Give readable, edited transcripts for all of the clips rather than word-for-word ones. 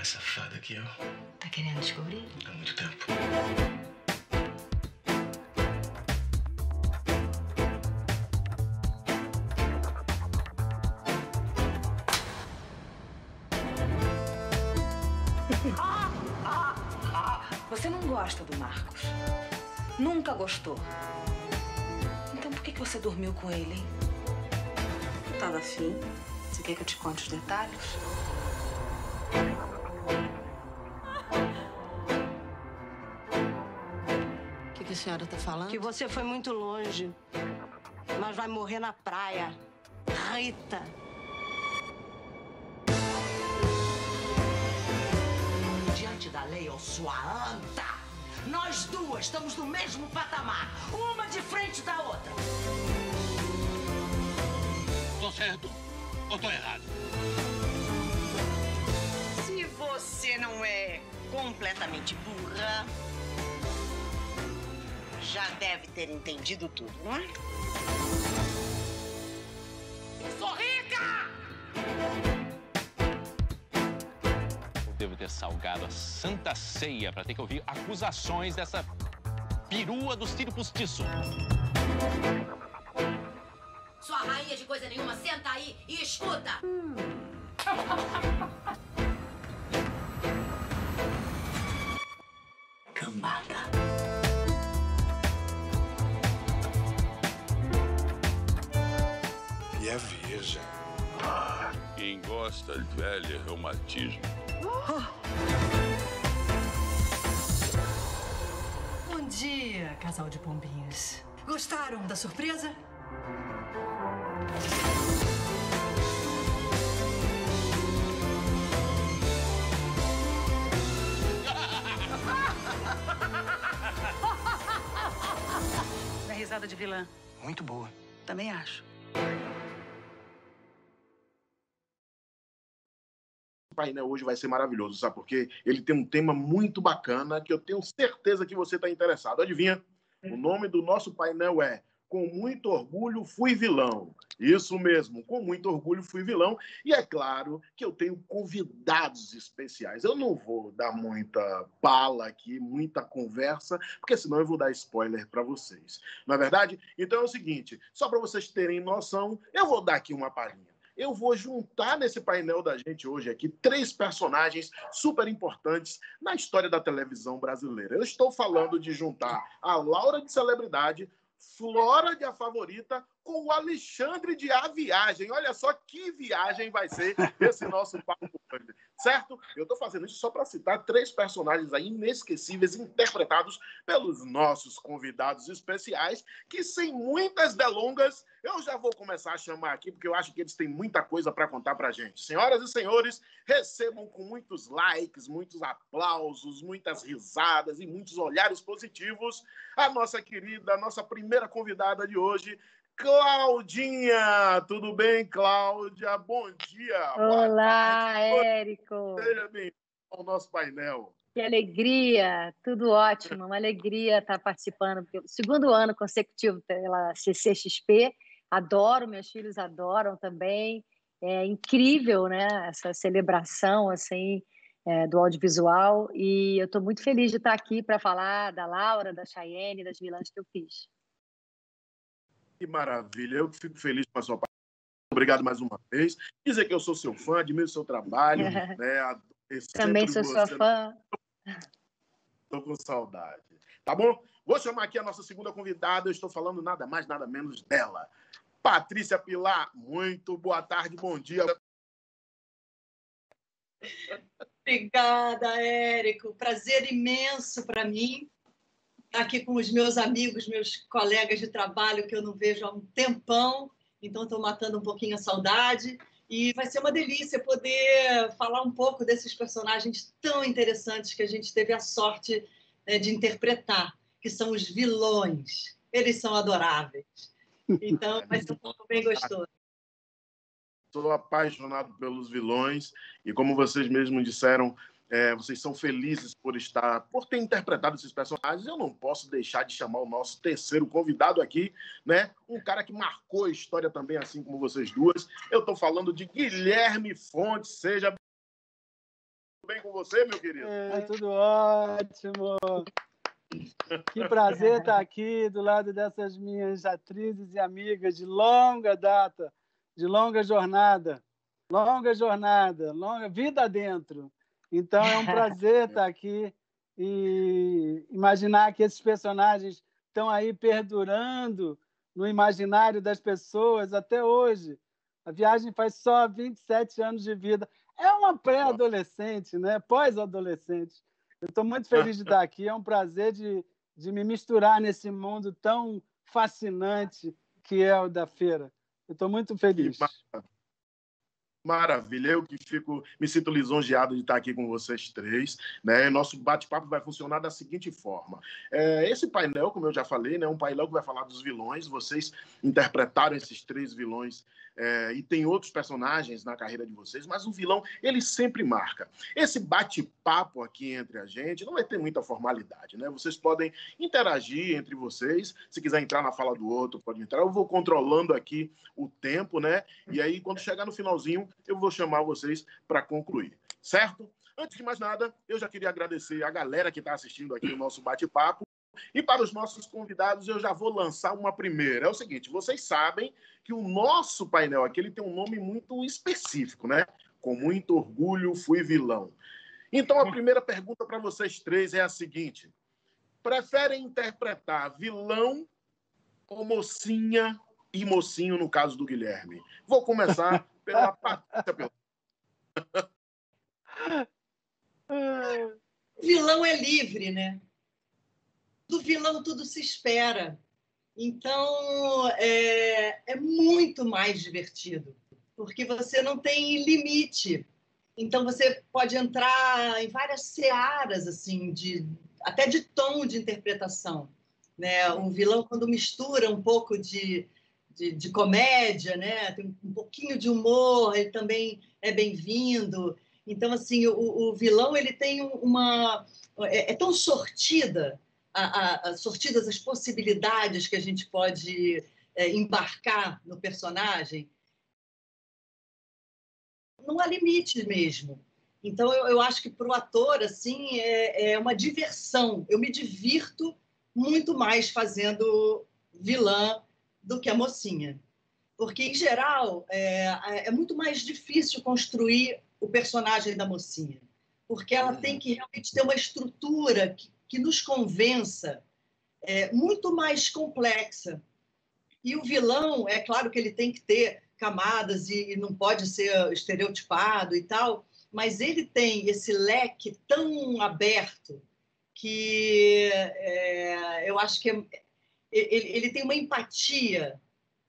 mais safada que eu. Tá querendo descobrir? Há muito tempo. Você não gosta do Marcos. Nunca gostou. Então por que você dormiu com ele, hein? Não tava afim. Você quer que eu te conte os detalhes? O que a senhora tá falando? Que você foi muito longe, mas vai morrer na praia. Rita. Diante da lei, ó sua anta, nós duas estamos no mesmo patamar, uma de frente da outra. Tô certo ou tô errado? Se você não é completamente burra, já deve ter entendido tudo, não é? Sou rica! Eu devo ter salgado a Santa Ceia pra ter que ouvir acusações dessa perua do Ciro Postiço. Sua rainha de coisa nenhuma, senta aí e escuta! Cambada. E é virgem. Quem gosta de velho é reumatismo. Bom dia, casal de pombinhas. Gostaram da surpresa? Da risada de vilã. Muito boa. Também acho. O painel hoje vai ser maravilhoso, sabe por quê? Ele tem um tema muito bacana que eu tenho certeza que você está interessado. Adivinha? O nome do nosso painel é Com Muito Orgulho Fui Vilão. Isso mesmo, com muito orgulho fui vilão. E é claro que eu tenho convidados especiais. Eu não vou dar muita bala aqui, muita conversa, porque senão eu vou dar spoiler para vocês. Não é verdade? Então é o seguinte, só para vocês terem noção, eu vou dar aqui uma palhinha. Eu vou juntar nesse painel da gente hoje aqui 3 personagens super importantes na história da televisão brasileira. Eu estou falando de juntar a Laura de Celebridade, Flora de A Favorita, com o Alexandre de A Viagem. Olha só que viagem vai ser esse nosso papo hoje, certo? Eu estou fazendo isso só para citar 3 personagens aí inesquecíveis, interpretados pelos nossos convidados especiais, que sem muitas delongas, eu já vou começar a chamar aqui, porque eu acho que eles têm muita coisa para contar para a gente. Senhoras e senhores, recebam com muitos likes, muitos aplausos, muitas risadas e muitos olhares positivos a nossa querida, a nossa primeira convidada de hoje, Claudinha. Tudo bem, Cláudia? Bom dia. Olá, Érico. Seja bem-vindo ao nosso painel. Que alegria, tudo ótimo, uma alegria estar participando pelo 2º ano consecutivo pela CCXP. Adoro, meus filhos adoram também. É incrível, né, essa celebração assim, do audiovisual. E eu estou muito feliz de estar aqui para falar da Laura, da Chayenne, das vilãs que eu fiz. Que maravilha, eu fico feliz com a sua participação. Obrigado mais uma vez. Dizer que eu sou seu fã, admiro o seu trabalho. Né? Também sou sua fã. Estou com saudade. Tá bom? Vou chamar aqui a nossa segunda convidada. Eu estou falando nada mais, nada menos dela. Patrícia Pilar, muito boa tarde, bom dia. Obrigada, Érico. Prazer imenso para mim estar aqui com os meus amigos, meus colegas de trabalho que eu não vejo há um tempão. Então, estou matando um pouquinho a saudade. E vai ser uma delícia poder falar um pouco desses personagens tão interessantes que a gente teve a sorte, né, de interpretar, que são os vilões. Eles são adoráveis. Então, vai ser um pouco bem gostoso. Sou apaixonado pelos vilões e, como vocês mesmos disseram, vocês são felizes por ter interpretado esses personagens. Eu não posso deixar de chamar o nosso terceiro convidado aqui, né? Um cara que marcou a história também, assim como vocês duas. Eu estou falando de Guilherme Fontes. Seja bem com você, meu querido? Tudo ótimo. Que prazer estar aqui do lado dessas minhas atrizes e amigas de longa data, de longa jornada, longa vida adentro. Então, é um prazer estar aqui e imaginar que esses personagens estão aí perdurando no imaginário das pessoas até hoje. A Viagem faz só 27 anos de vida. É uma pré-adolescente, né? Pós-adolescente. Eu estou muito feliz de estar aqui. É um prazer de me misturar nesse mundo tão fascinante que é o da feira. Eu estou muito feliz. Maravilha, eu que me sinto lisonjeado de estar aqui com vocês três, né? Nosso bate-papo vai funcionar da seguinte forma. Esse painel, como eu já falei, né, é um painel que vai falar dos vilões. Vocês interpretaram esses 3 vilões e tem outros personagens na carreira de vocês, mas o vilão, ele sempre marca. Esse bate-papo aqui entre a gente não vai ter muita formalidade, né? Vocês podem interagir entre vocês. Se quiser entrar na fala do outro, pode entrar. Eu vou controlando aqui o tempo, né? E aí, quando chegar no finalzinho, eu vou chamar vocês para concluir, certo? Antes de mais nada, eu já queria agradecer a galera que está assistindo aqui o nosso bate-papo. E para os nossos convidados, eu já vou lançar uma primeira. É o seguinte, vocês sabem que o nosso painel aqui ele tem um nome muito específico, né? Com muito orgulho, fui vilão. Então, a primeira pergunta para vocês três é a seguinte. Preferem interpretar vilão ou mocinha e mocinho, no caso do Guilherme? Vou começar pela Patrícia. O vilão é livre, né? Do vilão tudo se espera. Então, é muito mais divertido, porque você não tem limite. Então, você pode entrar em várias searas, assim, até de tom de interpretação, né? Um vilão, quando mistura um pouco de comédia, né? Tem um pouquinho de humor, ele também é bem-vindo. Então, assim, o vilão ele tem é tão sortidas as possibilidades que a gente pode embarcar no personagem. Não há limite mesmo. Então, eu acho que para o ator assim, é uma diversão. Eu me divirto muito mais fazendo vilã do que a mocinha. Porque, em geral, é muito mais difícil construir o personagem da mocinha. Porque ela tem que realmente ter uma estrutura que nos convença, muito mais complexa. E o vilão, é claro que ele tem que ter camadas e não pode ser estereotipado e tal, mas ele tem esse leque tão aberto que eu acho que ele tem uma empatia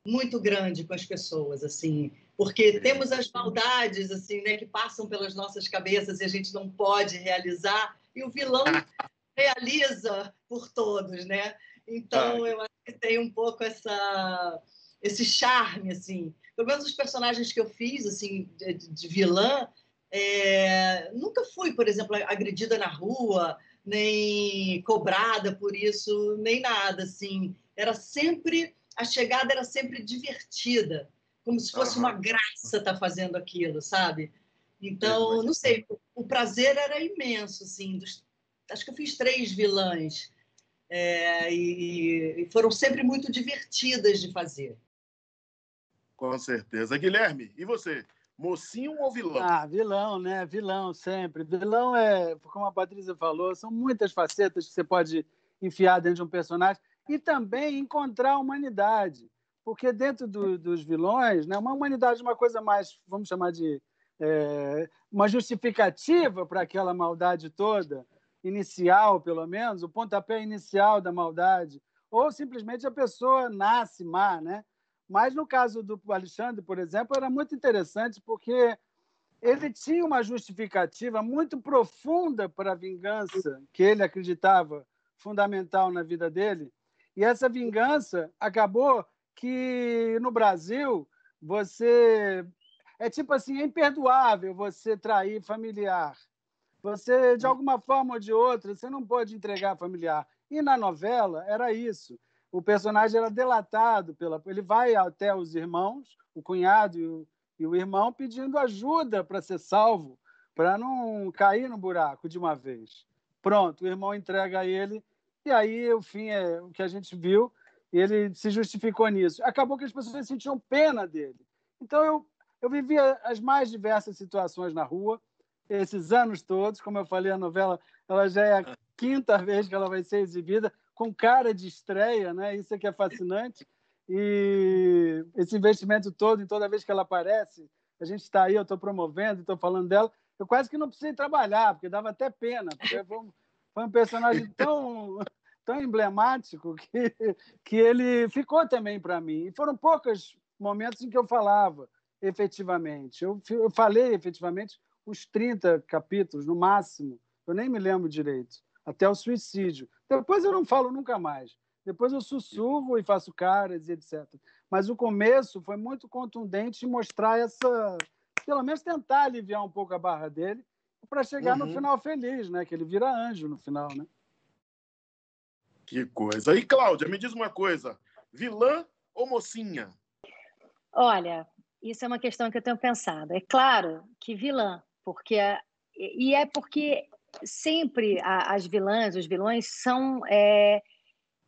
muito grande com as pessoas, assim, porque temos as maldades assim, né, que passam pelas nossas cabeças e a gente não pode realizar, e o vilão realiza por todos, né? Então, eu acho que tem um pouco esse charme, assim. Pelo menos os personagens que eu fiz, assim, de vilã, nunca fui, por exemplo, agredida na rua, nem cobrada por isso, nem nada, assim. A chegada era sempre divertida, como se fosse uma graça estar fazendo aquilo, sabe? Então, não sei, o prazer era imenso, assim. Acho que eu fiz 3 vilãs, e foram sempre muito divertidas de fazer. Com certeza. Guilherme, e você? Mocinho ou vilão? Vilão, né? Vilão, sempre. Vilão como a Patrícia falou, são muitas facetas que você pode enfiar dentro de um personagem e também encontrar a humanidade. Porque dentro dos vilões, né, uma humanidade é uma coisa mais, vamos chamar de uma justificativa para aquela maldade toda, inicial, pelo menos, o pontapé inicial da maldade, ou simplesmente a pessoa nasce má, né? Mas no caso do Alexandre, por exemplo, era muito interessante porque ele tinha uma justificativa muito profunda para a vingança que ele acreditava fundamental na vida dele. E essa vingança acabou que, no Brasil, é tipo assim, é imperdoável você trair familiar. Você, de alguma forma ou de outra, você não pode entregar familiar. E na novela era isso. O personagem era delatado ele vai até os irmãos, o cunhado e o irmão, pedindo ajuda para ser salvo, para não cair no buraco de uma vez. Pronto, o irmão entrega a ele, e aí o fim é o que a gente viu, e ele se justificou nisso. Acabou que as pessoas sentiam pena dele. Então, eu vivia as mais diversas situações na rua, esses anos todos. Como eu falei, a novela ela já é a 5ª vez que ela vai ser exibida, com cara de estreia, né? Isso é que é fascinante. E esse investimento todo, em toda vez que ela aparece, a gente está aí, eu estou promovendo, estou falando dela, eu quase que não precisei trabalhar, porque dava até pena, porque foi um personagem tão emblemático que ele ficou também para mim. E foram poucos momentos em que eu falava efetivamente. Eu falei efetivamente uns 30 capítulos, no máximo. Eu nem me lembro direito. Até o suicídio. Depois eu não falo nunca mais. Depois eu sussurro e faço caras e etc. Mas o começo foi muito contundente em mostrar essa... Pelo menos tentar aliviar um pouco a barra dele para chegar no final feliz, né? Que ele vira anjo no final, né? Que coisa. E, Cláudia, me diz uma coisa. Vilã ou mocinha? Olha, isso é uma questão que eu tenho pensado. É claro que vilã, porque sempre as vilãs, os vilões são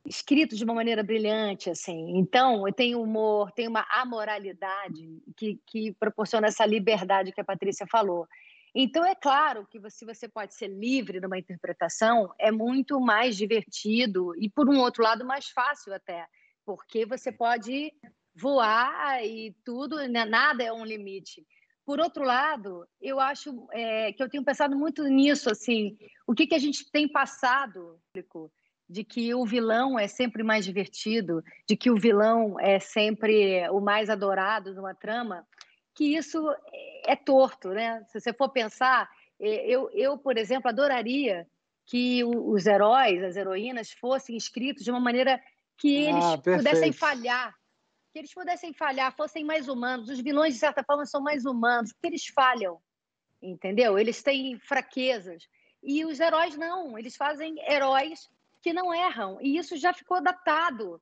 escritos de uma maneira brilhante, assim. Então, tem humor, tem uma amoralidade que proporciona essa liberdade que a Patrícia falou. Então, é claro que se você pode ser livre numa interpretação, é muito mais divertido e, por um outro lado, mais fácil até, porque você pode voar e tudo, né? Nada é um limite. Por outro lado, eu acho que eu tenho pensado muito nisso, assim, o que a gente tem passado, de que o vilão é sempre mais divertido, de que o vilão é sempre o mais adorado numa trama, que isso é torto, né? Se você for pensar, eu, por exemplo, adoraria que os heróis, as heroínas, fossem escritos de uma maneira que eles pudessem falhar, fossem mais humanos. Os vilões, de certa forma, são mais humanos, porque eles falham, entendeu? Eles têm fraquezas. E os heróis não, eles fazem heróis que não erram. E isso já ficou datado.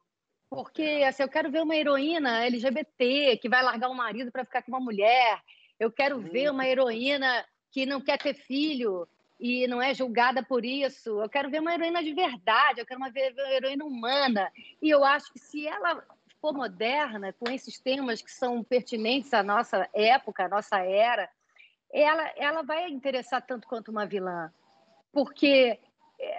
Porque assim, eu quero ver uma heroína LGBT que vai largar o marido para ficar com uma mulher. Eu quero ver uma heroína que não quer ter filho e não é julgada por isso. Eu quero ver uma heroína de verdade, eu quero ver uma heroína humana. E eu acho que se ela for moderna, com esses temas que são pertinentes à nossa época, à nossa era, ela vai interessar tanto quanto uma vilã. Porque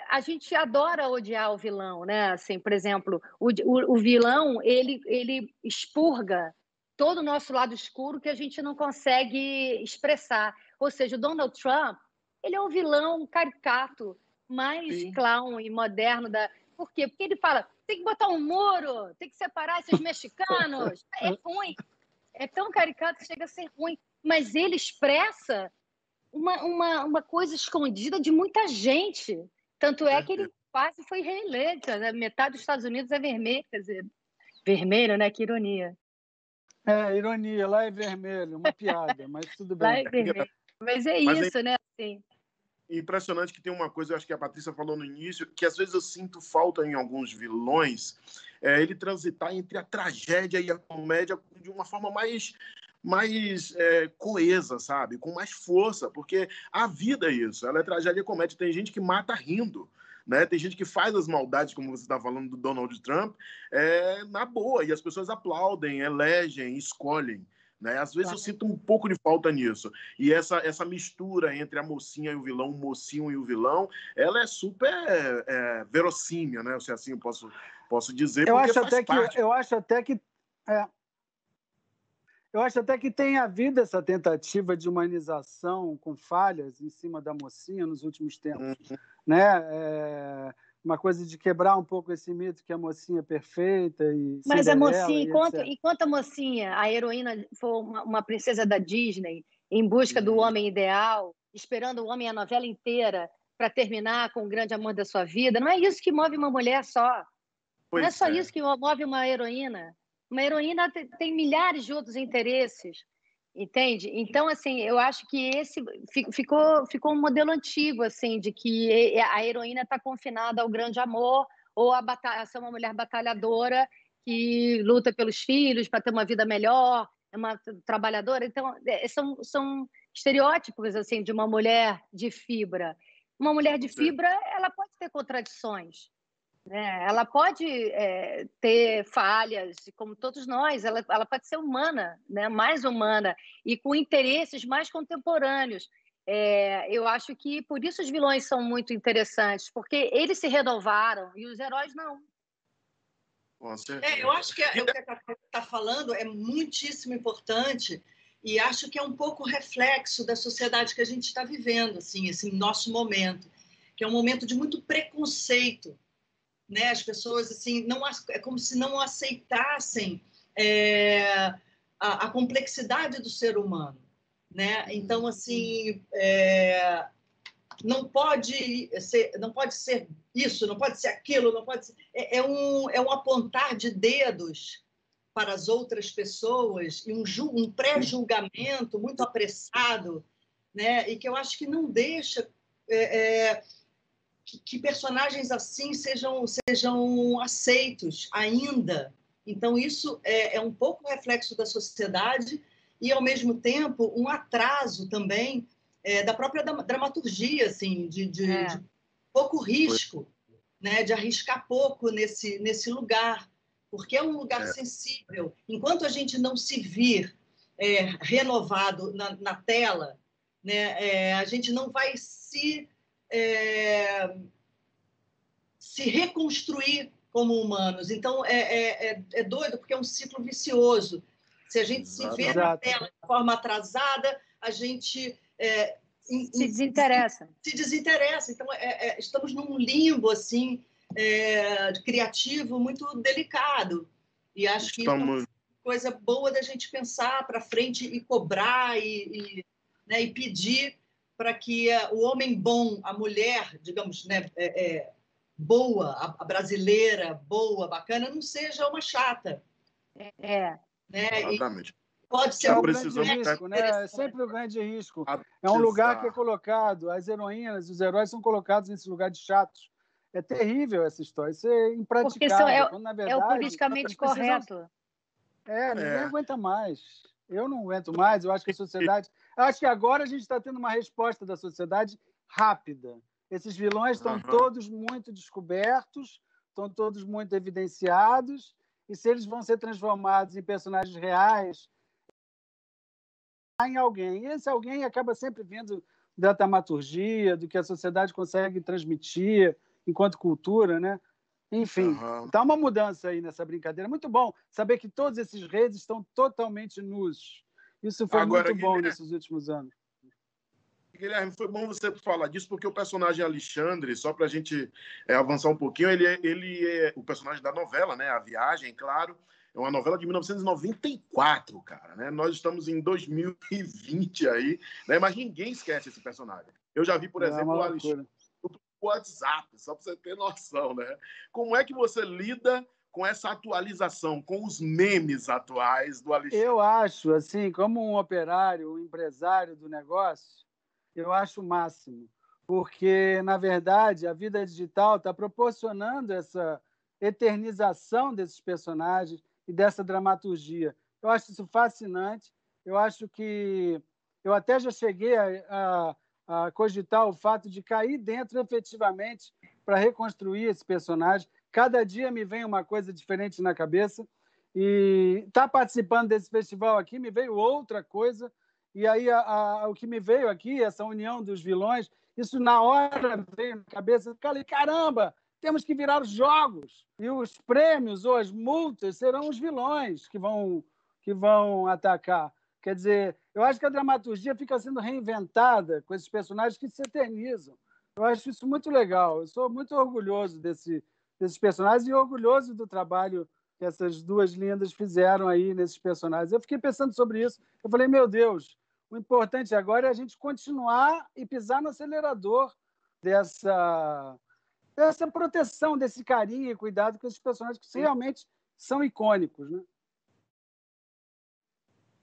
a gente adora odiar o vilão, né? Assim, por exemplo, o vilão, ele expurga todo o nosso lado escuro que a gente não consegue expressar. Ou seja, o Donald Trump, ele é um vilão caricato, mais clown e moderno da... Por quê? Porque ele fala, tem que botar um muro, tem que separar esses mexicanos. É ruim. É tão caricato que chega a ser ruim. Mas ele expressa uma coisa escondida de muita gente. Tanto é que ele quase foi reeleito. Né? Metade dos Estados Unidos é vermelho, quer dizer, vermelho, né? Que ironia. Ironia, lá é vermelho, uma piada, mas tudo bem. Lá é vermelho. Mas é isso, né? Assim. Impressionante que tem uma coisa, eu acho que a Patrícia falou no início, que às vezes eu sinto falta em alguns vilões, ele transitar entre a tragédia e a comédia de uma forma mais coesa, sabe? Com mais força, porque a vida é isso, ela é tragédia e comédia. Tem gente que mata rindo, né? Tem gente que faz as maldades, como você está falando do Donald Trump, na boa, e as pessoas aplaudem, elegem, escolhem. Né? Às vezes eu sinto um pouco de falta nisso. E essa mistura entre a mocinha e o vilão, o mocinho e o vilão, ela é super verossímil, né? Se assim eu posso dizer. Eu acho até que tem havido essa tentativa de humanização com falhas em cima da mocinha nos últimos tempos. Né? Uma coisa de quebrar um pouco esse mito que a mocinha é perfeita e mas a mocinha, enquanto a mocinha, a heroína, for uma princesa da Disney em busca do homem ideal, esperando o homem a novela inteira para terminar com o grande amor da sua vida, não é isso que move uma mulher só. Não é só isso que move uma heroína. Uma heroína tem milhares de outros interesses, entende? Então, assim, eu acho que esse ficou um modelo antigo, assim, de que a heroína está confinada ao grande amor ou a ser uma mulher batalhadora que luta pelos filhos para ter uma vida melhor, é uma trabalhadora. Então, são estereótipos assim de uma mulher de fibra. Uma mulher de fibra, ela pode ter contradições, né? Ela pode ter falhas, como todos nós. Ela pode ser humana, né? Mais humana e com interesses mais contemporâneos. Eu acho que por isso os vilões são muito interessantes, porque eles se renovaram e os heróis não. Eu acho que o que a Cacá está falando é muitíssimo importante e acho que é um pouco reflexo da sociedade que a gente está vivendo, assim, esse nosso momento, que é um momento de muito preconceito, né? As pessoas assim é como se não aceitassem a complexidade do ser humano, né? Então assim não pode ser isso, não pode ser aquilo, não pode ser... é um apontar de dedos para as outras pessoas e um pré-julgamento muito apressado, né? E que eu acho que não deixa que personagens assim sejam aceitos ainda. Então, isso é um pouco reflexo da sociedade e, ao mesmo tempo, um atraso também da própria dramaturgia, assim, de pouco risco, né? De arriscar pouco nesse lugar, porque é um lugar sensível. Enquanto a gente não se vir renovado na tela, né? A gente não vai se reconstruir como humanos. Então, é doido, porque é um ciclo vicioso. Se a gente se vê na tela de forma atrasada, a gente... se desinteressa. Se desinteressa. Então, estamos num limbo assim, criativo muito delicado. E acho que isso é uma coisa boa da gente pensar para frente e cobrar né, e pedir para que o homem bom, a mulher, digamos, né, boa, a brasileira boa, bacana, não seja uma chata. Né? Exatamente. Pode ser um grande risco, né? É sempre um grande risco. É um lugar que é colocado, as heroínas, os heróis são colocados nesse lugar de chatos. É terrível essa história, isso é impraticável. Porque na verdade, é o politicamente correto. Ninguém aguenta mais. Eu não aguento mais, eu acho que a sociedade... Acho que agora a gente está tendo uma resposta da sociedade rápida. Esses vilões estão todos muito descobertos, estão todos muito evidenciados, e se eles vão ser transformados em personagens reais, em alguém. E esse alguém acaba sempre vindo da dramaturgia, do que a sociedade consegue transmitir enquanto cultura, né? Enfim, tá uma mudança aí nessa brincadeira. Muito bom saber que todos esses reis estão totalmente nus. Isso foi muito bom nesses últimos anos. Guilherme, foi bom você falar disso, porque o personagem Alexandre, só para a gente avançar um pouquinho, ele é o personagem da novela, né? A Viagem, claro. É uma novela de 1994, cara, né? Nós estamos em 2020 aí, né? Mas ninguém esquece esse personagem. Eu já vi, por exemplo, o Alexandre no WhatsApp, só para você ter noção, né? Como é que você lida com essa atualização, com os memes atuais do Alexandre? Eu acho, assim, como um operário, um empresário do negócio, eu acho o máximo, porque, na verdade, a vida digital está proporcionando essa eternização desses personagens e dessa dramaturgia. Eu acho isso fascinante. Eu acho que... Eu até já cheguei a cogitar o fato de cair dentro efetivamente para reconstruir esse personagem. Cada dia me vem uma coisa diferente na cabeça. E estar participando desse festival aqui me veio outra coisa. E aí o que me veio aqui, essa união dos vilões, isso na hora veio na cabeça. Eu falei, caramba, temos que virar os jogos. E os prêmios ou as multas serão os vilões que vão atacar. Quer dizer, eu acho que a dramaturgia fica sendo reinventada com esses personagens que se eternizam. Eu acho isso muito legal. Eu sou muito orgulhoso desses personagens e orgulhoso do trabalho que essas duas lindas fizeram aí nesses personagens. Eu fiquei pensando sobre isso. Eu falei, meu Deus, o importante agora é a gente continuar e pisar no acelerador dessa proteção, desse carinho e cuidado com esses personagens que realmente são icônicos, né?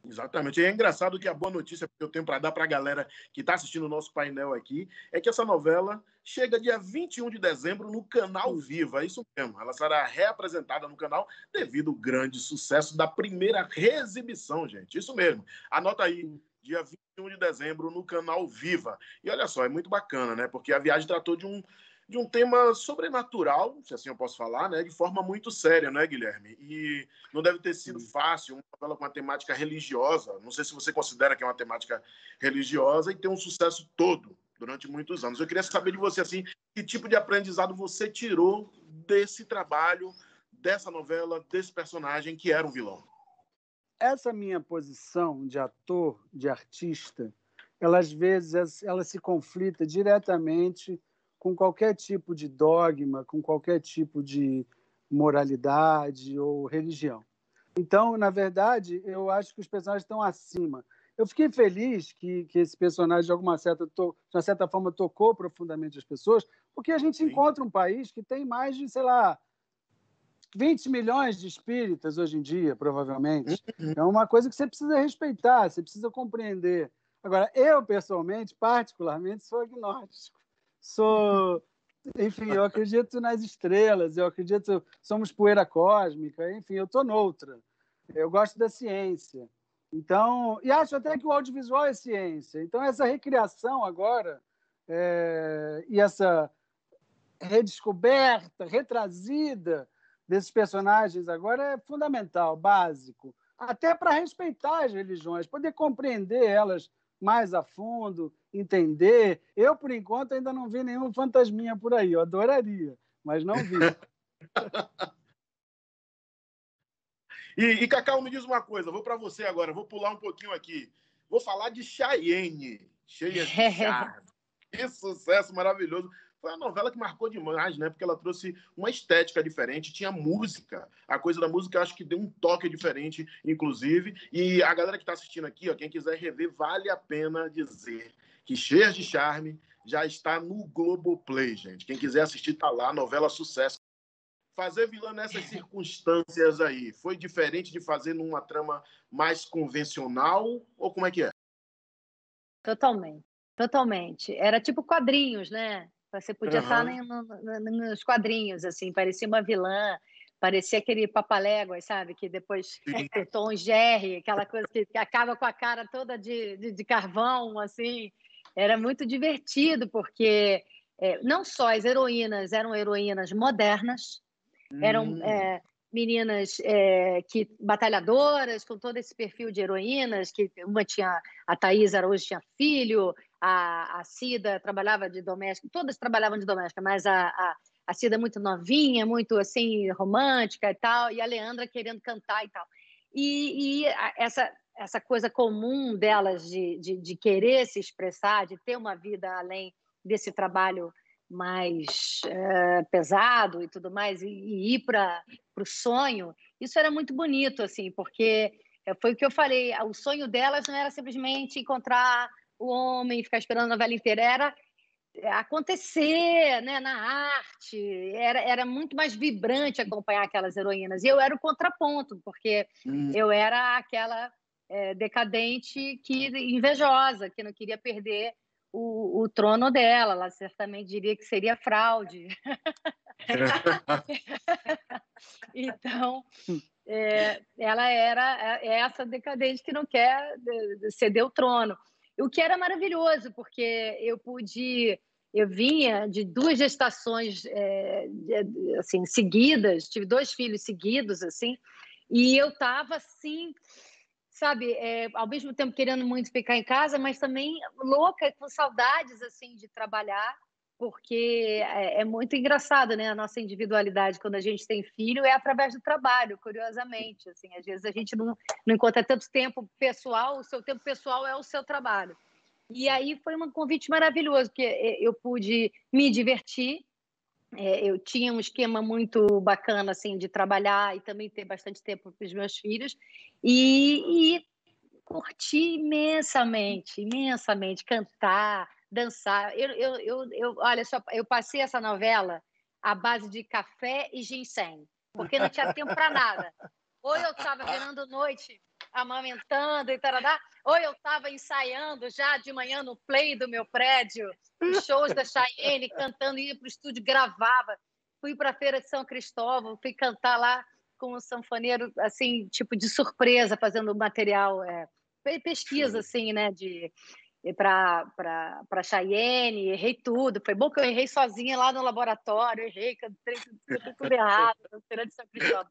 Exatamente. E é engraçado que a boa notícia que eu tenho para dar para a galera que está assistindo o nosso painel aqui é que essa novela chega dia 21 de dezembro no canal Viva. É isso mesmo. Ela será reapresentada no canal devido ao grande sucesso da primeira reexibição, gente. Isso mesmo. Anota aí. dia 21 de dezembro, no canal Viva. E olha só, é muito bacana, né? Porque a viagem tratou de um tema sobrenatural, se assim eu posso falar, né? De forma muito séria, né, Guilherme? E não deve ter sido fácil, uma novela com uma temática religiosa. Não sei se você considera que é uma temática religiosa e tem um sucesso todo durante muitos anos. Eu queria saber de você, assim, que tipo de aprendizado você tirou desse trabalho, dessa novela, desse personagem que era um vilão. Essa minha posição de ator, de artista, ela às vezes ela se conflita diretamente com qualquer tipo de dogma, com qualquer tipo de moralidade ou religião. Então, na verdade, eu acho que os personagens estão acima. Eu fiquei feliz que esse personagem, de uma certa forma, tocou profundamente as pessoas, porque a gente encontra um país que tem mais de, sei lá, 20 milhões de espíritas hoje em dia, provavelmente. É uma coisa que você precisa respeitar, você precisa compreender. Agora, eu, pessoalmente, particularmente, sou agnóstico. Enfim, eu acredito nas estrelas, eu acredito somos poeira cósmica, enfim, eu estou noutra. Eu gosto da ciência. Então, e acho até que o audiovisual é ciência. Então, essa recriação agora e essa redescoberta, retrazida desses personagens agora é fundamental, básico, até para respeitar as religiões, poder compreender elas mais a fundo, entender. Eu, por enquanto, ainda não vi nenhum fantasminha por aí. Eu adoraria, mas não vi. E Cacau, me diz uma coisa. Vou para você agora. Vou pular um pouquinho aqui. Vou falar de Chayenne, cheia de charme. Que sucesso maravilhoso. Foi uma novela que marcou demais, né? Porque ela trouxe uma estética diferente, tinha música. A coisa da música, eu acho que deu um toque diferente, inclusive. E a galera que está assistindo aqui, ó, quem quiser rever, vale a pena dizer que Cheias de Charme já está no Globoplay, gente. Quem quiser assistir, tá lá, novela sucesso. Fazer vilã nessas circunstâncias aí, foi diferente de fazer numa trama mais convencional? Ou como é que é? Totalmente, totalmente. Era tipo quadrinhos, né? Você podia estar nos quadrinhos, assim, parecia uma vilã, parecia aquele Papaléguas, sabe? Que depois o Tom Jerry, aquela coisa que acaba com a cara toda de carvão, assim. Era muito divertido, porque não só as heroínas eram heroínas modernas, eram meninas batalhadoras, com todo esse perfil de heroínas, que uma tinha, a Thaís Araújo tinha filho, a Cida trabalhava de doméstica, todas trabalhavam de doméstica, mas a Cida muito novinha, muito assim romântica e tal, e a Leandra querendo cantar e tal. E essa coisa comum delas de querer se expressar, de ter uma vida além desse trabalho mais pesado e tudo mais, e ir para o sonho, isso era muito bonito, assim, porque foi o que eu falei, o sonho delas não era simplesmente encontrar o homem e ficar esperando a novela inteira, era acontecer, né, na arte, era muito mais vibrante acompanhar aquelas heroínas, e eu era o contraponto, porque eu era aquela decadente invejosa, que não queria perder o trono dela, ela certamente diria que seria fraude. Então, ela era essa decadente que não quer ceder o trono. O que era maravilhoso, porque eu vinha de 2 gestações assim, seguidas, tive 2 filhos seguidos, assim, e eu estava assim, sabe, ao mesmo tempo querendo muito ficar em casa, mas também louca, com saudades assim de trabalhar, porque é muito engraçado, né? A nossa individualidade quando a gente tem filho é através do trabalho, curiosamente. Assim, às vezes a gente não encontra tanto tempo pessoal, o seu tempo pessoal é o seu trabalho. E aí foi um convite maravilhoso, porque eu pude me divertir. Eu tinha um esquema muito bacana assim de trabalhar e também ter bastante tempo para os meus filhos e curti imensamente cantar, dançar. Olha só, eu passei essa novela à base de café e ginseng, porque não tinha tempo para nada. Ou eu estava virando noite amamentando e tarará, ou eu estava ensaiando já de manhã no play do meu prédio, os shows da Chayenne, cantando, ia para o estúdio, gravava. Fui para a Feira de São Cristóvão, fui cantar lá com um sanfoneiro, assim, tipo de surpresa, fazendo material pesquisa, assim, né, para Cheyenne, errei tudo. Foi bom que eu errei sozinha lá no laboratório, errei, cantei tudo errado, Feira de São Cristóvão.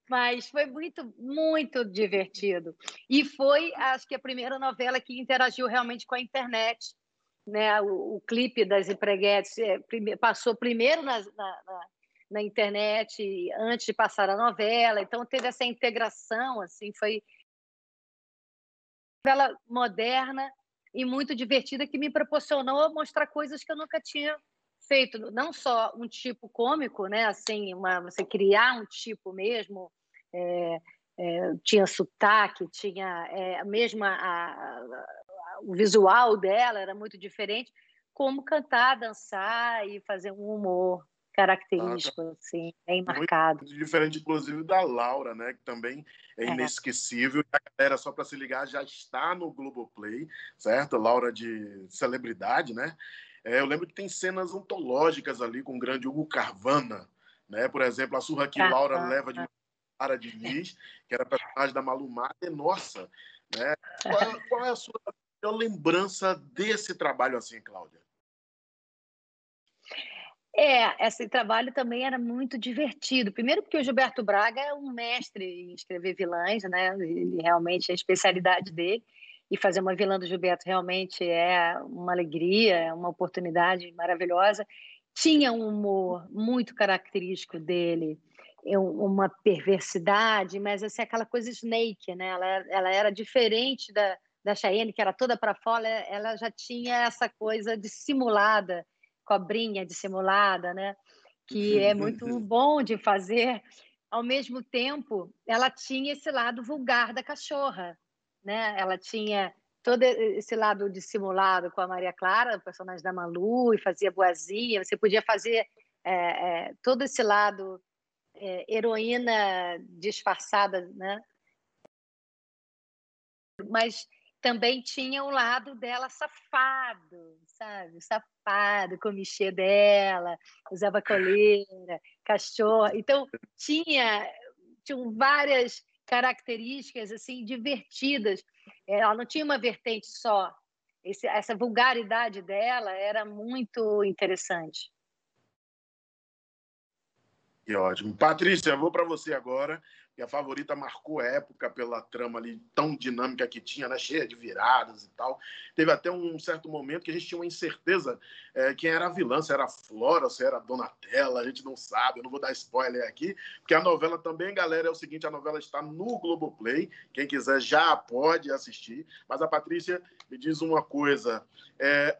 Mas foi muito, muito divertido. E foi, acho que, a primeira novela que interagiu realmente com a internet. Né? O clipe das Empreguetes passou primeiro na internet, antes de passar a novela. Então, teve essa integração, assim, foi uma novela moderna e muito divertida que me proporcionou mostrar coisas que eu nunca tinha feito. Não só um tipo cômico, né? Assim, você criar um tipo mesmo, tinha sotaque, tinha mesmo o visual dela era muito diferente, como cantar, dançar e fazer um humor característico, assim, bem marcado. Muito diferente, inclusive, da Laura, né? Que também é inesquecível. A galera, só para se ligar, já está no Globoplay, certo? Laura de celebridade, né? Eu lembro que tem cenas antológicas ali com o grande Hugo Carvana, né? Por exemplo, a surra que Laura leva de Mara Diniz, que era personagem da Malu Mader. Nossa, né? Qual é a sua lembrança desse trabalho assim, Cláudia? Esse trabalho também era muito divertido. Primeiro porque o Gilberto Braga é um mestre em escrever vilãs, né? Ele realmente é a especialidade dele. E fazer uma vilã do Gilberto realmente é uma alegria, é uma oportunidade maravilhosa. Tinha um humor muito característico dele, uma perversidade, mas assim, aquela coisa Snake, né? Ela era diferente da Cheyenne, que era toda para fora, ela já tinha essa coisa dissimulada, cobrinha dissimulada, né? Que é muito bom de fazer. Ao mesmo tempo, ela tinha esse lado vulgar da cachorra, né? Ela tinha todo esse lado dissimulado com a Maria Clara, o personagem da Malu, e fazia boazinha. Você podia fazer todo esse lado heroína disfarçada, né? Mas também tinha o lado dela safado, sabe? Safado, com o mexer dela, usava coleira, cachorro. Então, tinham várias características assim divertidas. Ela não tinha uma vertente só. Essa vulgaridade dela era muito interessante. Que ótimo. Patrícia, eu vou para você agora. E a Favorita marcou época pela trama ali tão dinâmica que tinha, né? Cheia de viradas e tal. Teve até um certo momento que a gente tinha uma incerteza quem era a vilã, se era a Flora, se era a Donatella, a gente não sabe, eu não vou dar spoiler aqui, porque a novela também, galera, é o seguinte, a novela está no Globoplay, quem quiser já pode assistir, mas a Patrícia me diz uma coisa,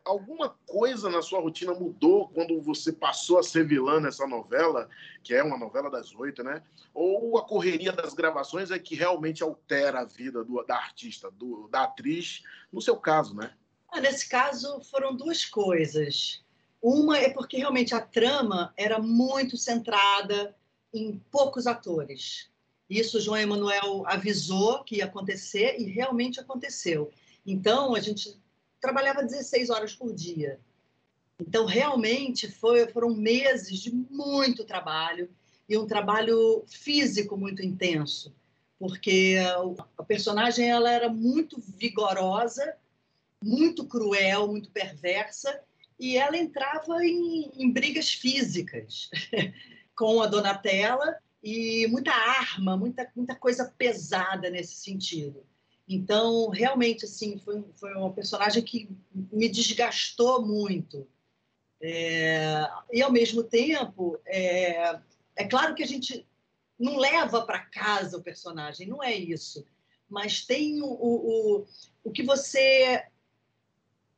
alguma coisa na sua rotina mudou quando você passou a ser vilã nessa novela, que é uma novela das 8, né? Ou a correria das gravações é que realmente altera a vida da artista, da atriz, no seu caso, né? Nesse caso, foram duas coisas. Uma é porque realmente a trama era muito centrada em poucos atores. Isso o João Emanuel avisou que ia acontecer e realmente aconteceu. Então, a gente trabalhava 16 horas por dia. Então, realmente, foram meses de muito trabalho e um trabalho físico muito intenso, porque a personagem ela era muito vigorosa, muito cruel, muito perversa, e ela entrava em brigas físicas com a Donatella e muita arma, muita coisa pesada nesse sentido. Então, realmente, assim, foi uma personagem que me desgastou muito. E, ao mesmo tempo, é claro que a gente não leva para casa o personagem, não é isso, mas tem o que você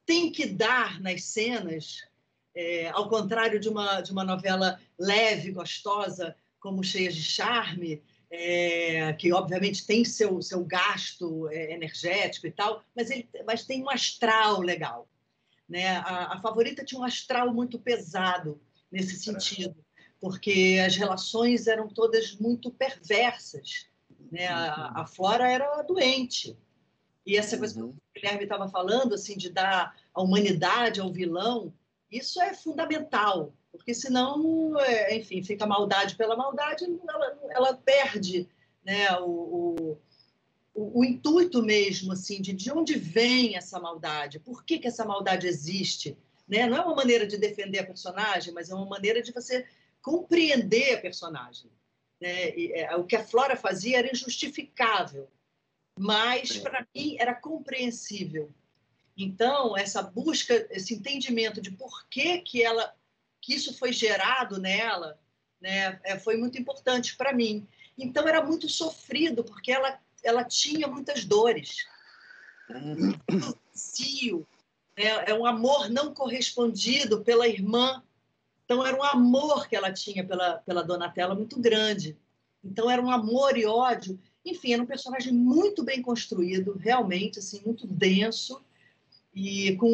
tem que dar nas cenas, ao contrário de uma novela leve, gostosa, como Cheias de Charme, que obviamente tem seu gasto energético e tal, mas tem um astral legal. Né? A Favorita tinha um astral muito pesado nesse sentido, porque as relações eram todas muito perversas. Né? A Flora era doente. E essa coisa que o Guilherme estava falando, assim, de dar a humanidade ao vilão, isso é fundamental, porque senão, enfim, fica a maldade pela maldade, ela perde, né, o o intuito mesmo, assim, de onde vem essa maldade, por que essa maldade existe, né? Não é uma maneira de defender a personagem, mas é uma maneira de você compreender a personagem, né? O que a Flora fazia era injustificável, mas, para mim, era compreensível. Então, essa busca, esse entendimento de por que isso foi gerado nela, né, foi muito importante para mim. Então, era muito sofrido, porque ela tinha muitas dores. Cio, é um amor não correspondido pela irmã. Então, era um amor que ela tinha pela Donatella muito grande. Então, era um amor e ódio. Enfim, era um personagem muito bem construído, realmente, assim, muito denso e com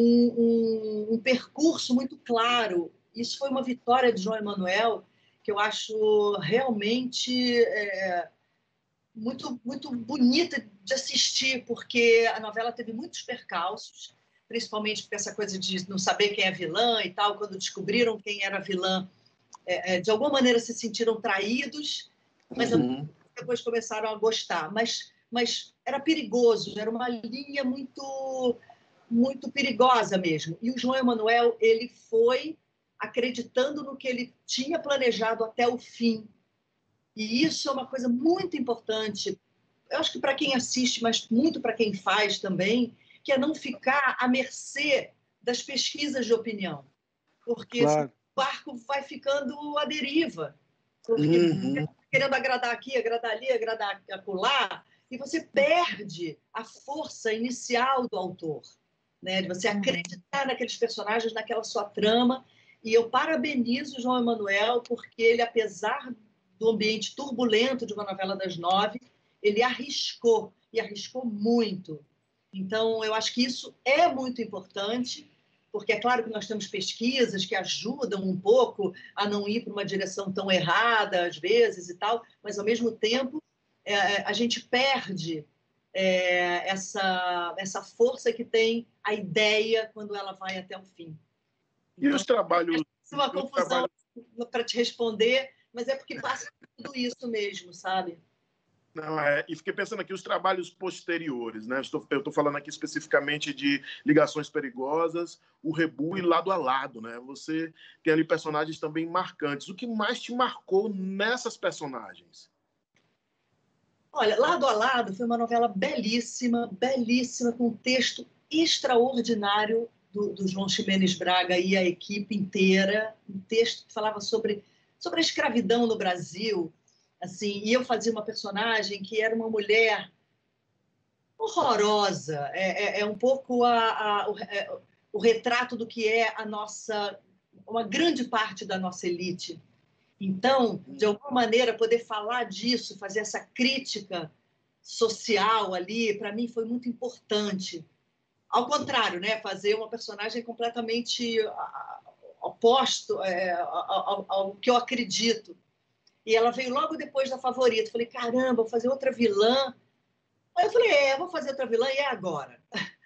um percurso muito claro. Isso foi uma vitória de João Emanuel, que eu acho realmente muito, muito bonita de assistir, porque a novela teve muitos percalços, principalmente porque essa coisa de não saber quem é vilã e tal, quando descobriram quem era a vilã, de alguma maneira se sentiram traídos, mas depois começaram a gostar. Mas era perigoso, era uma linha muito, muito perigosa mesmo. E o João Emanuel, ele foi acreditando no que ele tinha planejado até o fim. E isso é uma coisa muito importante, eu acho que para quem assiste, mas muito para quem faz também, que é não ficar à mercê das pesquisas de opinião. Porque Claro. o barco vai ficando à deriva. Porque querendo agradar aqui, agradar ali, agradar acolá, e você perde a força inicial do autor, né? De você acreditar naqueles personagens, naquela sua trama. E eu parabenizo o João Emanuel, porque ele, apesar do ambiente turbulento de uma novela das 9, ele arriscou, e arriscou muito. Então, eu acho que isso é muito importante, porque é claro que nós temos pesquisas que ajudam um pouco a não ir para uma direção tão errada, às vezes, e tal, mas, ao mesmo tempo, a gente perde essa força que tem a ideia quando ela vai até o fim. E os trabalhos... É uma confusão para te responder, mas é porque passa tudo isso mesmo, sabe? Não, e fiquei pensando aqui os trabalhos posteriores, né? Eu estou falando aqui especificamente de Ligações Perigosas, o Rebu e Lado a Lado, né? Você tem ali personagens também marcantes. O que mais te marcou nessas personagens? Olha, Lado a Lado foi uma novela belíssima, belíssima, com um texto extraordinário do João Ximenes Braga e a equipe inteira, um texto que falava sobre a escravidão no Brasil, assim, e eu fazia uma personagem que era uma mulher horrorosa, um pouco o retrato do que é uma grande parte da nossa elite. Então, de alguma maneira, poder falar disso, fazer essa crítica social ali, para mim foi muito importante. Ao contrário, né? Fazer uma personagem completamente oposto ao que eu acredito. E ela veio logo depois da Favorita. Falei, caramba, vou fazer outra vilã. Aí eu falei, vou fazer outra vilã e é agora.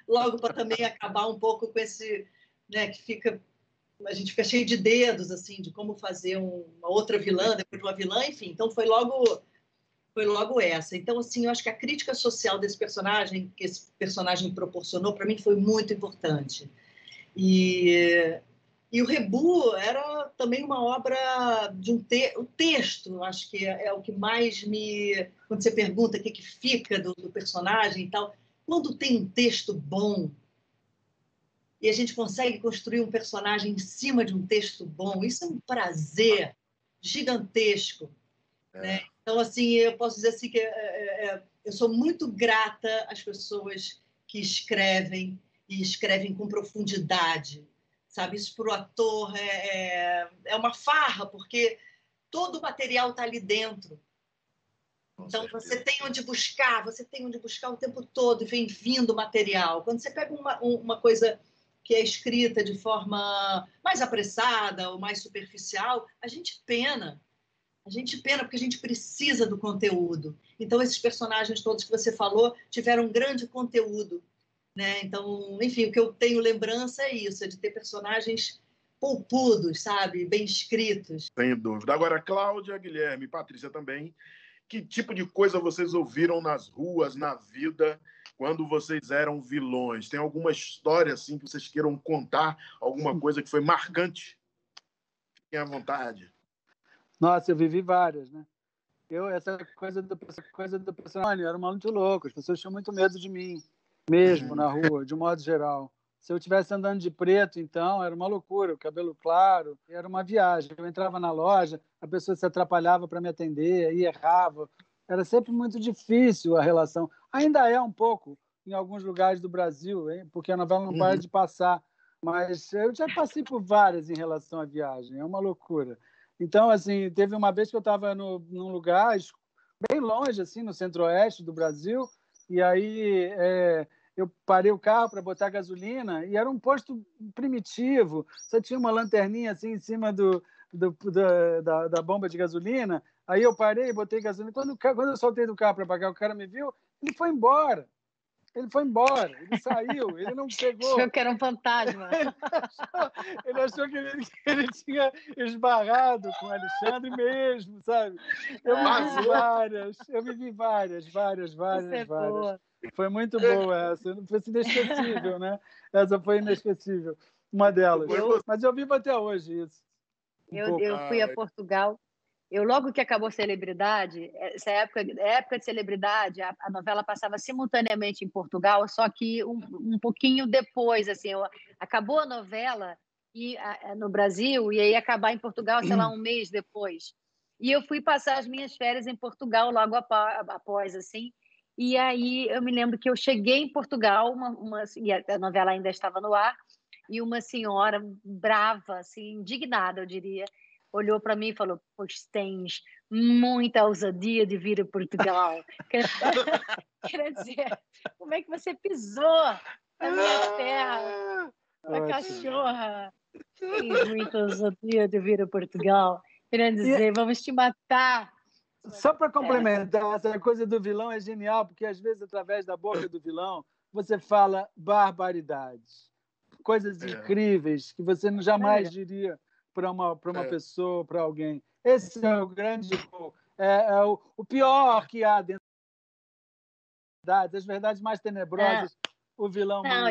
Logo para também acabar um pouco com esse, né, que a gente fica cheio de dedos, assim, de como fazer uma outra vilã, depois de uma vilã, enfim. Então foi logo essa. Então, assim, eu acho que a crítica social desse personagem, que esse personagem proporcionou, para mim foi muito importante. E o Rebu era também uma obra de o texto, acho que é o que mais me... Quando você pergunta o que fica do personagem e tal, quando tem um texto bom e a gente consegue construir um personagem em cima de um texto bom, isso é um prazer gigantesco. Né? Então, assim, eu posso dizer assim que eu sou muito grata às pessoas que escrevem e escrevem com profundidade, sabe? Isso para o ator é uma farra, porque todo o material está ali dentro. Então, você tem onde buscar o tempo todo e vem vindo material. Quando você pega uma coisa que é escrita de forma mais apressada ou mais superficial, a gente pena porque a gente precisa do conteúdo. Então, esses personagens todos que você falou tiveram um grande conteúdo, né? Então, enfim, o que eu tenho lembrança é isso, de ter personagens poupudos, sabe? Bem escritos. Sem dúvida. Agora, Cláudia, Guilherme, Patrícia também. que tipo de coisa vocês ouviram nas ruas, na vida, quando vocês eram vilões? Tem alguma história assim que vocês queiram contar? Alguma coisa que foi marcante? Fiquem à vontade. Nossa, eu vivi várias, né? Essa coisa do personagem era muito louco. As pessoas tinham muito medo de mim, mesmo na rua, de um modo geral. Se eu estivesse andando de preto, então, era uma loucura. O cabelo claro, era uma viagem. Eu entrava na loja, a pessoa se atrapalhava para me atender, aí errava. Era sempre muito difícil a relação. Ainda é um pouco em alguns lugares do Brasil, hein? Porque a novela não para de passar. Mas eu já passei por várias em relação à viagem. É uma loucura. Então, assim, teve uma vez que eu estava num lugar bem longe, assim, no centro-oeste do Brasil, e aí eu parei o carro para botar gasolina e era um posto primitivo, só tinha uma lanterninha assim em cima da bomba de gasolina. Aí eu parei, botei gasolina. Quando eu soltei do carro para pagar, o cara me viu, ele foi embora. Ele saiu, ele não pegou. Achou que era um fantasma. Ele achou que ele tinha esbarrado com o Alexandre mesmo, sabe? Eu me vi várias. Foi muito boa essa. Foi inesquecível, né? Essa foi inesquecível. Uma delas. Mas eu vivo até hoje isso. Eu fui a Portugal. Logo que acabou Celebridade, essa época de Celebridade, a novela passava simultaneamente em Portugal, só que um pouquinho depois, assim, acabou a novela no Brasil e aí acabar em Portugal, sei lá, um mês depois. E eu fui passar as minhas férias em Portugal logo após, assim. E aí eu me lembro que eu cheguei em Portugal, e a novela ainda estava no ar, e uma senhora brava, assim, indignada, eu diria, olhou para mim e falou: pois tens muita ousadia de vir a Portugal. Quer dizer, como é que você pisou na minha terra, a cachorra? Tens muita ousadia de vir a Portugal. Quer dizer, vamos te matar. Só para complementar, essa coisa do vilão é genial, porque às vezes, através da boca do vilão, você fala barbaridades, coisas incríveis que você jamais diria para uma pessoa, para alguém. Esse é o grande o pior que há dentro das verdades mais tenebrosas, o vilão. Não,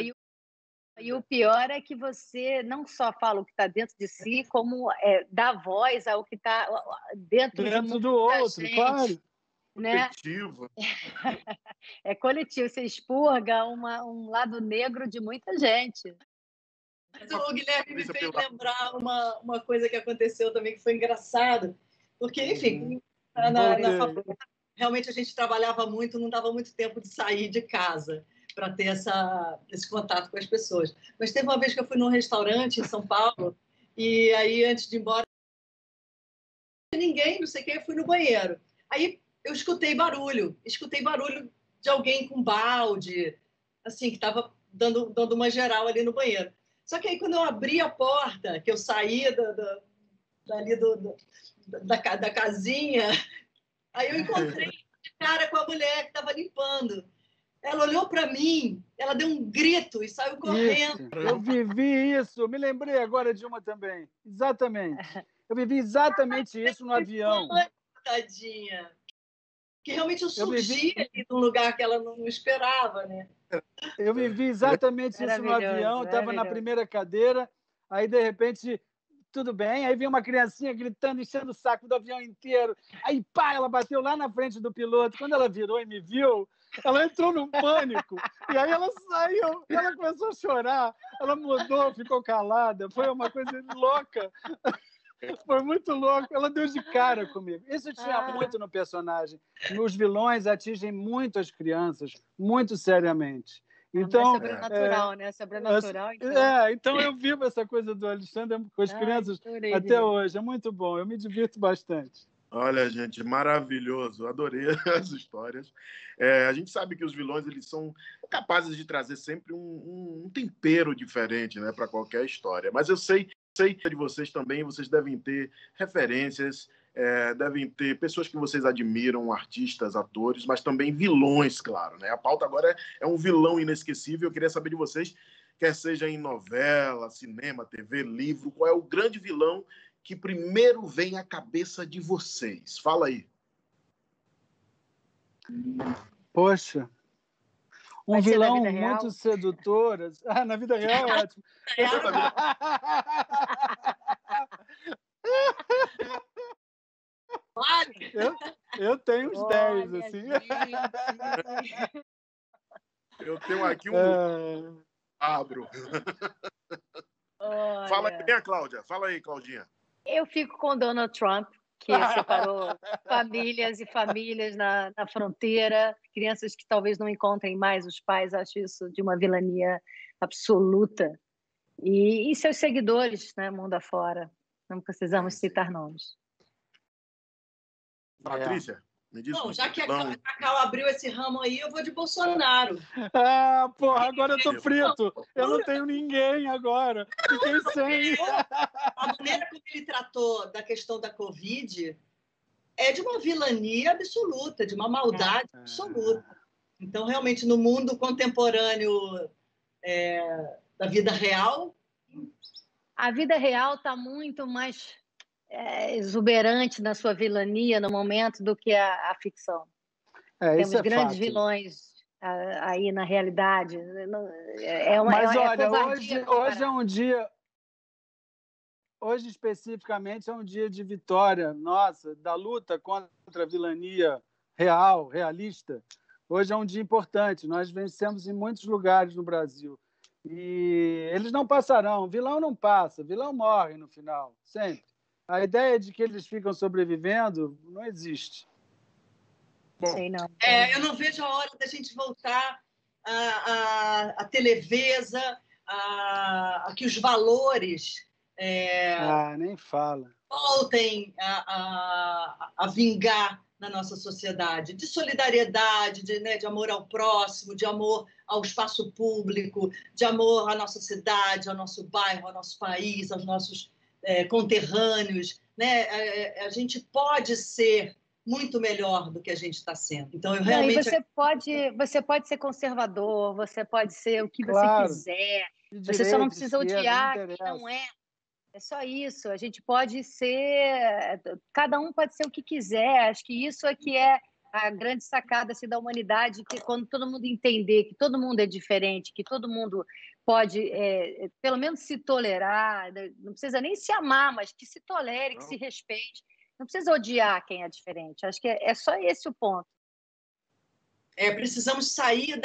e o pior é que você não só fala o que está dentro de si, como dá voz ao que está dentro do outro, gente, claro. Né? Coletivo. É coletivo, você expurga um lado negro de muita gente. Mas o Guilherme me fez lembrar uma coisa que aconteceu também que foi engraçado, porque, enfim, na faculdade, realmente a gente trabalhava muito, não dava muito tempo de sair de casa para ter esse contato com as pessoas. Mas teve uma vez que eu fui num restaurante em São Paulo e aí, antes de ir embora, ninguém, não sei o que, eu fui no banheiro. Aí eu escutei barulho de alguém com balde, assim, que estava dando uma geral ali no banheiro. Só que aí, quando eu abri a porta, que eu saí da casinha, aí eu encontrei de cara com a mulher que estava limpando. Ela olhou para mim, ela deu um grito e saiu correndo. Isso. Eu vivi isso, me lembrei agora de uma também. Exatamente. Eu vivi exatamente isso no avião. Tadinha. Que realmente eu surgi ali num lugar que ela não esperava, né? Eu vivi exatamente isso no avião, eu estava na primeira cadeira, aí de repente, tudo bem, aí veio uma criancinha gritando, enchendo o saco do avião inteiro, aí pá, ela bateu lá na frente do piloto, quando ela virou e me viu, ela entrou num pânico, e aí ela saiu, ela começou a chorar, ela mudou, ficou calada, foi uma coisa louca. Foi muito louco. Ela deu de cara comigo. Isso tinha muito no personagem. Os vilões atingem muito as crianças, muito seriamente. Então, é sobrenatural, né? Sobrenatural. Então eu vivo essa coisa do Alexandre com as crianças até hoje. É muito bom. Eu me divirto bastante. Olha, gente, maravilhoso. Adorei as histórias. A gente sabe que os vilões eles são capazes de trazer sempre um tempero diferente, né, para qualquer história. Mas eu sei de vocês também, vocês devem ter referências, devem ter pessoas que vocês admiram, artistas, atores, mas também vilões, claro, né? A pauta agora é um vilão inesquecível. Eu queria saber de vocês, quer seja em novela, cinema, TV, livro, qual é o grande vilão que primeiro vem à cabeça de vocês? Fala aí. Poxa. Um Vai ser na vilão vida real? muito sedutor. Ah, na vida real é ótimo. Eu tenho uns 10, Olha, assim. gente. Eu tenho aqui um abro. Fala aí, Olha, a Cláudia. Fala aí, Claudinha. eu fico com Donald Trump, que separou famílias e famílias na fronteira, crianças que talvez não encontrem mais os pais. Acho isso de uma vilania absoluta. E seus seguidores, né, mundo afora. Não precisamos citar nomes. Patrícia, me diz. Não, já que a Cacau abriu esse ramo aí, eu vou de Bolsonaro. Ah, porra, agora eu tô frito. Eu não tenho ninguém agora. Fiquei sem. A maneira como ele tratou da questão da Covid é de uma vilania absoluta, de uma maldade absoluta. Então, realmente, no mundo contemporâneo da vida real... A vida real está muito mais exuberante na sua vilania no momento do que a ficção. Temos grandes vilões aí na realidade. Mas olha, hoje é um dia... Hoje, especificamente, é um dia de vitória nossa, da luta contra a vilania real, realista. Hoje é um dia importante. Nós vencemos em muitos lugares no Brasil. E eles não passarão. O vilão não passa. O vilão morre no final, sempre. A ideia de que eles ficam sobrevivendo não existe. Bom, sei não. Eu não vejo a hora da gente voltar à televisa, a que os valores... nem fala. Voltem a vingar na nossa sociedade, de solidariedade, de amor ao próximo, de amor ao espaço público, de amor à nossa cidade, ao nosso bairro, ao nosso país, aos nossos conterrâneos. Né? A gente pode ser muito melhor do que a gente está sendo. Então, eu realmente... você pode ser conservador, você pode ser o que você quiser, você só não precisa odiar quem não é. É só isso, a gente pode ser, cada um pode ser o que quiser, acho que isso é que é a grande sacada assim, da humanidade, que quando todo mundo entender que todo mundo é diferente, que todo mundo pode, pelo menos se tolerar, não precisa nem se amar, mas que se tolere, que se respeite, não precisa odiar quem é diferente, acho que é só esse o ponto. Precisamos sair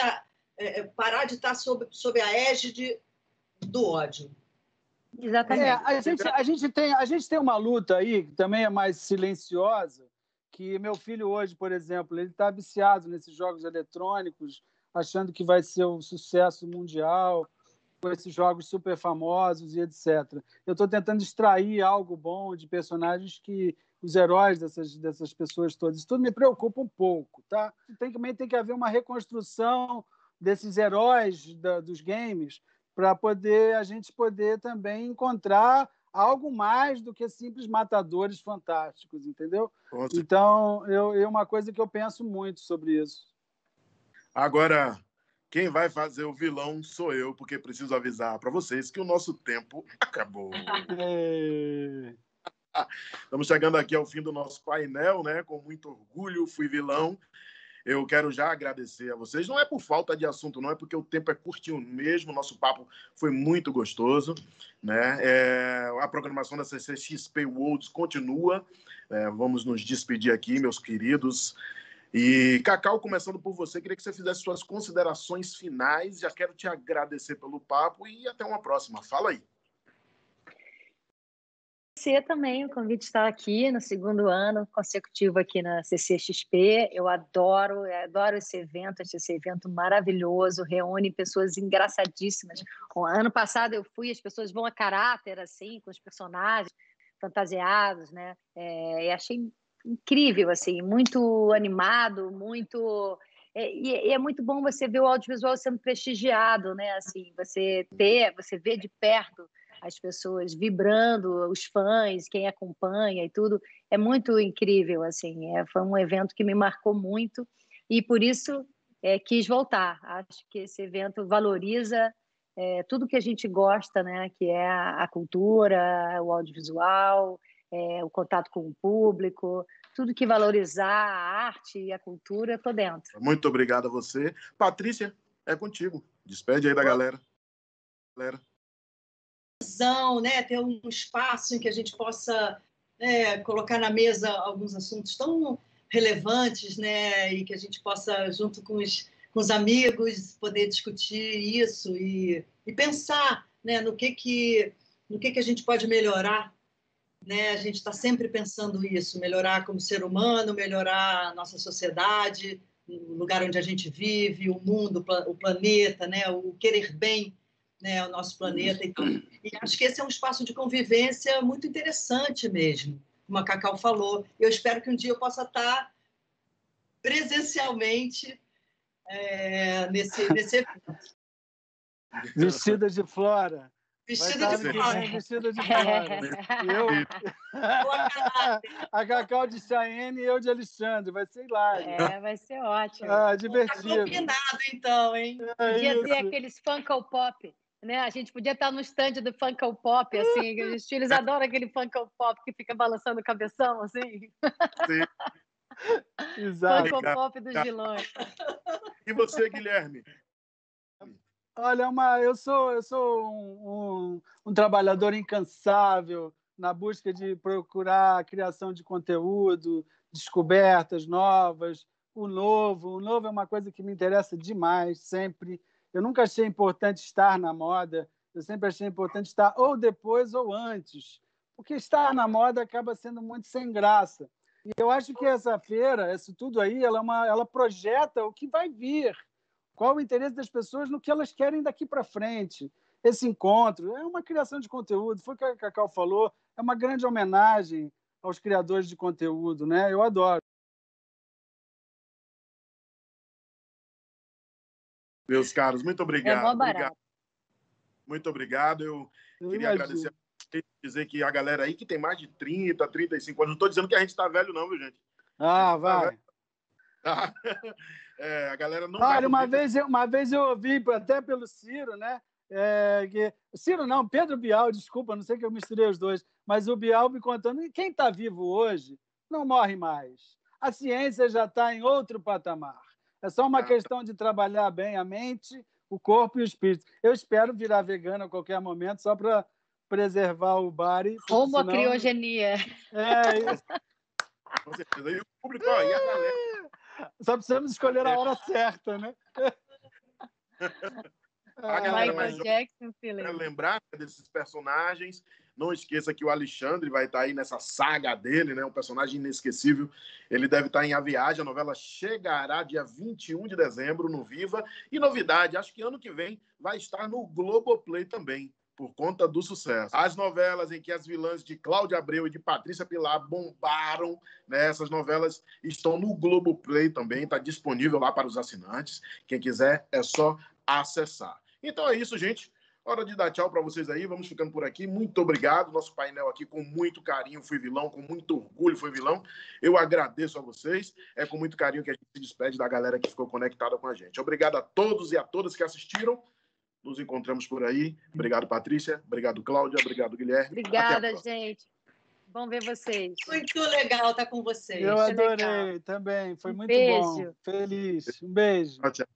parar de estar sob a égide do ódio. Exatamente. A gente tem uma luta aí, que também é mais silenciosa, que meu filho hoje, por exemplo, ele está viciado nesses jogos eletrônicos, achando que vai ser um sucesso mundial, com esses jogos super famosos e etc. Eu estou tentando extrair algo bom de personagens que os heróis dessas pessoas todas. Isso tudo me preocupa um pouco, tá? Também tem que haver uma reconstrução desses heróis dos games, para a gente poder também encontrar algo mais do que simples matadores fantásticos, entendeu? Nossa. Então, é uma coisa que eu penso muito sobre isso. Agora, quem vai fazer o vilão sou eu, porque preciso avisar para vocês que o nosso tempo acabou. Estamos chegando aqui ao fim do nosso painel, né? Com muito orgulho, fui vilão. Eu quero já agradecer a vocês. Não é por falta de assunto, não é porque o tempo é curtinho mesmo. Nosso papo foi muito gostoso, né? A programação da CCXP Worlds continua. Vamos nos despedir aqui, meus queridos. E, Cacau, começando por você, queria que você fizesse suas considerações finais. Já quero te agradecer pelo papo e até uma próxima. Fala aí. Agradecer também o convite de estar aqui no segundo ano consecutivo aqui na CCXP. Eu adoro esse evento maravilhoso, reúne pessoas engraçadíssimas. Ano passado eu fui, as pessoas vão a caráter, assim, com os personagens fantasiados, né? E achei incrível, assim, muito animado, muito... E é muito bom você ver o audiovisual sendo prestigiado, né? Assim, você vê de perto as pessoas vibrando, os fãs, quem acompanha e tudo, é muito incrível, assim, foi um evento que me marcou muito e por isso quis voltar. Acho que esse evento valoriza tudo que a gente gosta, né, que é a cultura, o audiovisual, o contato com o público, tudo que valorizar a arte e a cultura, eu tô dentro. Muito obrigado a você. Patrícia, é contigo. Despede aí da galera. Né? Ter um espaço em que a gente possa colocar na mesa alguns assuntos tão relevantes, né? E que a gente possa, junto com os amigos, poder discutir isso e pensar, né? no que a gente pode melhorar. Né? A gente está sempre pensando isso, melhorar como ser humano, melhorar a nossa sociedade, o lugar onde a gente vive, o mundo, o planeta, né? O querer bem, né? O nosso planeta. E acho que esse é um espaço de convivência muito interessante mesmo, como a Cacau falou. Eu espero que um dia eu possa estar presencialmente nesse evento. Vestida de Flora. Vestida de Flora. Vestida de Flora. A Cacau de Chayenne e eu de Alexandre. Vai ser hilário. Vai ser ótimo. Divertido. Tá combinado, então, hein? Podia ter aqueles Funko Pop. Né? A gente podia estar no stand do Funko Pop, assim, os filhos adoram aquele Funko Pop que fica balançando o cabeção, assim. Sim. Exato. Funko Pop dos vilões. E você, Guilherme? Olha, eu sou um trabalhador incansável na busca de procurar a criação de conteúdo, descobertas novas, o novo. O novo é uma coisa que me interessa demais, sempre. Eu nunca achei importante estar na moda, eu sempre achei importante estar ou depois ou antes, porque estar na moda acaba sendo muito sem graça. E eu acho que essa feira, isso tudo aí, ela projeta o que vai vir, qual o interesse das pessoas no que elas querem daqui para frente. Esse encontro é uma criação de conteúdo, foi o que a Cacau falou, é uma grande homenagem aos criadores de conteúdo, né? Eu adoro. Meus caros, muito obrigado. É mó barato. Muito obrigado. Eu queria agradecer, dizer que a galera aí que tem mais de 30, 35 anos, não estou dizendo que a gente está velho não, viu, gente? Vai. A galera não Olha, uma vez eu ouvi, até pelo Ciro, né? Ciro não, Pedro Bial, desculpa, não sei que eu misturei os dois, mas o Bial me contando, quem está vivo hoje não morre mais. A ciência já está em outro patamar. É só uma questão de trabalhar bem a mente, o corpo e o espírito. Eu espero virar vegano a qualquer momento, só para preservar o body. Rumo à criogenia. Isso. Com certeza. E o público, e a galera? Só precisamos escolher a hora certa, né? A galera Michael Jackson, para lembrar desses personagens, não esqueça que o Alexandre vai estar aí nessa saga dele, né? Um personagem inesquecível. Ele deve estar em A Viagem. A novela chegará dia 21 de dezembro no Viva. E novidade, acho que ano que vem vai estar no Globoplay também, por conta do sucesso. As novelas em que as vilãs de Cláudia Abreu e de Patrícia Pilar bombaram, né? Essas novelas estão no Globoplay também, está disponível lá para os assinantes. Quem quiser é só acessar. Então é isso, gente. Hora de dar tchau para vocês aí. Vamos ficando por aqui. Muito obrigado. Nosso painel aqui com muito carinho, Fui Vilão, com muito orgulho, Fui Vilão. Eu agradeço a vocês. É com muito carinho que a gente se despede da galera que ficou conectada com a gente. Obrigado a todos e a todas que assistiram. Nos encontramos por aí. Obrigado, Patrícia. Obrigado, Cláudia. Obrigado, Guilherme. Obrigada, gente. Bom ver vocês. Muito legal estar com vocês. Eu adorei também. Foi muito bom. Feliz. Um beijo. Tchau, tchau.